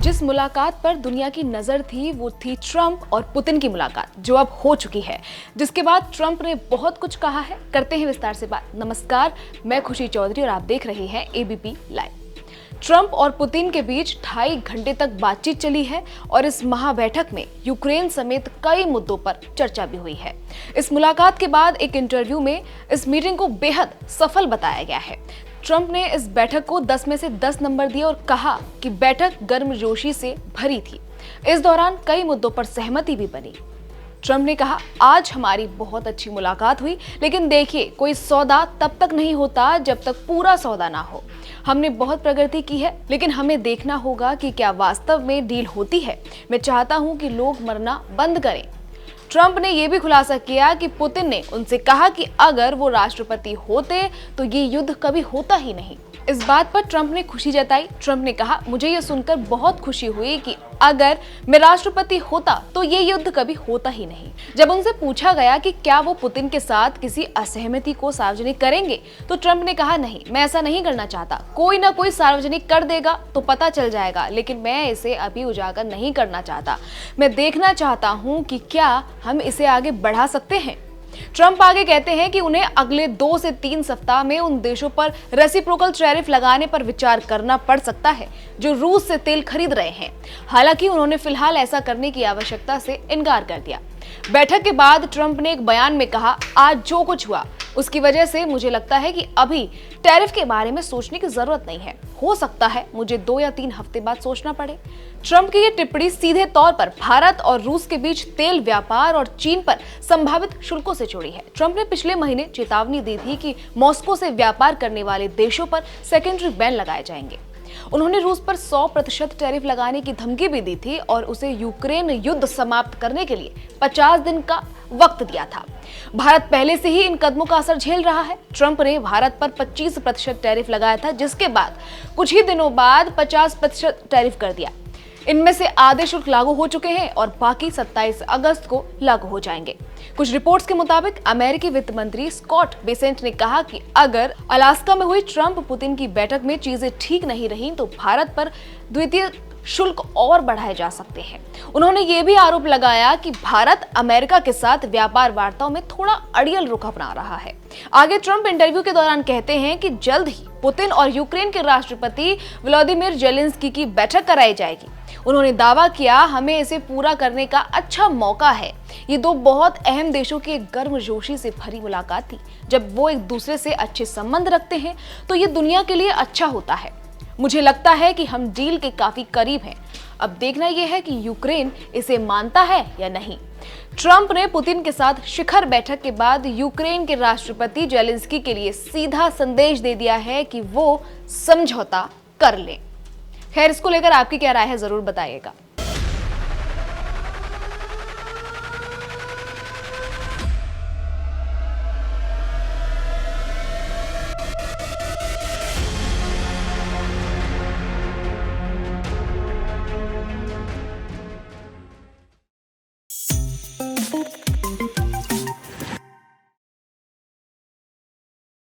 जिस मुलाकात पर दुनिया की नजर थी वो थी ट्रंप और पुतिन की मुलाकात, जो अब हो चुकी है, जिसके बाद ट्रंप ने बहुत कुछ कहा है। करते हैं विस्तार से बात। नमस्कार, मैं खुशी चौधरी और आप देख रहे हैं एबीपी लाइव। ट्रंप और पुतिन के बीच 2.5 घंटे तक बातचीत चली है और इस महाबैठक में यूक्रेन समेत कई मुद्दों पर चर्चा भी हुई है। इस मुलाकात के बाद एक इंटरव्यू में इस मीटिंग को बेहद सफल बताया गया है। ट्रंप ने इस बैठक को 10 में से 10 नंबर दिए और कहा कि बैठक गर्मजोशी से भरी थी। इस दौरान कई मुद्दों पर सहमति भी बनी। ट्रंप ने कहा, आज हमारी बहुत अच्छी मुलाकात हुई, लेकिन देखिए, कोई सौदा तब तक नहीं होता जब तक पूरा सौदा ना हो। हमने बहुत प्रगति की है, लेकिन हमें देखना होगा कि क्या वास्तव में डील होती है। मैं चाहता हूं कि लोग मरना बंद करें। ट्रंप ने यह भी खुलासा किया कि पुतिन ने उनसे कहा कि अगर वो राष्ट्रपति होते तो ये युद्ध कभी होता ही नहीं। इस बात पर ट्रंप ने खुशी जताई। ट्रंप ने कहा, मुझे ये सुनकर बहुत खुशी हुई कि अगर मैं राष्ट्रपति होता तो ये युद्ध कभी होता ही नहीं। जब उनसे पूछा गया कि क्या वो पुतिन के साथ किसी असहमति को सार्वजनिक करेंगे, तो ट्रंप ने कहा, नहीं, मैं ऐसा नहीं करना चाहता। कोई ना कोई सार्वजनिक कर देगा तो पता चल जाएगा, लेकिन मैं इसे अभी उजागर नहीं करना चाहता। मैं देखना चाहता हूं कि क्या हम इसे आगे बढ़ा सकते हैं। ट्रंप आगे कहते हैं कि उन्हें अगले 2 से 3 सप्ताह में उन देशों पर रेसिप्रोकल टैरिफ लगाने पर विचार करना पड़ सकता है जो रूस से तेल खरीद रहे हैं। हालांकि उन्होंने फिलहाल ऐसा करने की आवश्यकता से इनकार कर दिया। बैठक के बाद ट्रंप ने एक बयान में कहा, आज जो कुछ हुआ उसकी वजह से मुझे लगता है कि अभी टैरिफ के बारे में सोचने की जरूरत नहीं है। हो सकता है मुझे 2 या 3 हफ्ते बाद सोचना पड़े। ट्रंप की यह टिप्पणी सीधे तौर पर भारत और रूस के बीच तेल व्यापार और चीन पर संभावित शुल्कों से जुड़ी है। ट्रंप ने पिछले महीने चेतावनी दी थी कि मॉस्को से व्यापार करने वाले देशों पर सेकेंडरी बैन लगाए जाएंगे। उन्होंने रूस पर 100% टैरिफ लगाने की धमकी भी दी थी और उसे यूक्रेन युद्ध समाप्त करने के लिए 50 दिन का वक्त दिया था। भारत पहले से ही इन कदमों का असर झेल रहा है। ट्रंप ने भारत पर 25% टैरिफ लगाया था, जिसके बाद कुछ ही दिनों बाद 50% टैरिफ कर दिया। इनमें से आधे शुल्क लागू हो चुके हैं और बाकी 27 अगस्त को लागू हो जाएंगे। कुछ रिपोर्ट्स के मुताबिक अमेरिकी वित्त मंत्री स्कॉट बेसेंट ने कहा कि अगर अलास्का में हुई ट्रंप पुतिन की बैठक में चीजें ठीक नहीं रही तो भारत पर द्वितीय शुल्क और बढ़ाए जा सकते हैं। उन्होंने ये भी आरोप लगाया कि भारत अमेरिका के साथ व्यापार वार्ताओं में थोड़ा अड़ियल रुख अपना रहा है। आगे ट्रंप इंटरव्यू के दौरान कहते हैं कि जल्द ही पुतिन और यूक्रेन के राष्ट्रपति व्लादिमीर जेलेंस्की की बैठक कराई जाएगी। उन्होंने दावा किया, हमें इसे पूरा करने का अच्छा मौका है। ये 2 बहुत अहम देशों की एक गर्मजोशी से भरी मुलाकात थी। जब वो एक दूसरे से अच्छे संबंध रखते हैं तो ये दुनिया के लिए अच्छा होता है। मुझे लगता है कि हम डील के काफी करीब हैं। अब देखना यह है कि यूक्रेन इसे मानता है या नहीं। ट्रंप ने पुतिन के साथ शिखर बैठक के बाद यूक्रेन के राष्ट्रपति जेलेंस्की के लिए सीधा संदेश दे दिया है कि वो समझौता कर लें। खैर, इसको लेकर आपकी क्या राय है, जरूर बताइएगा।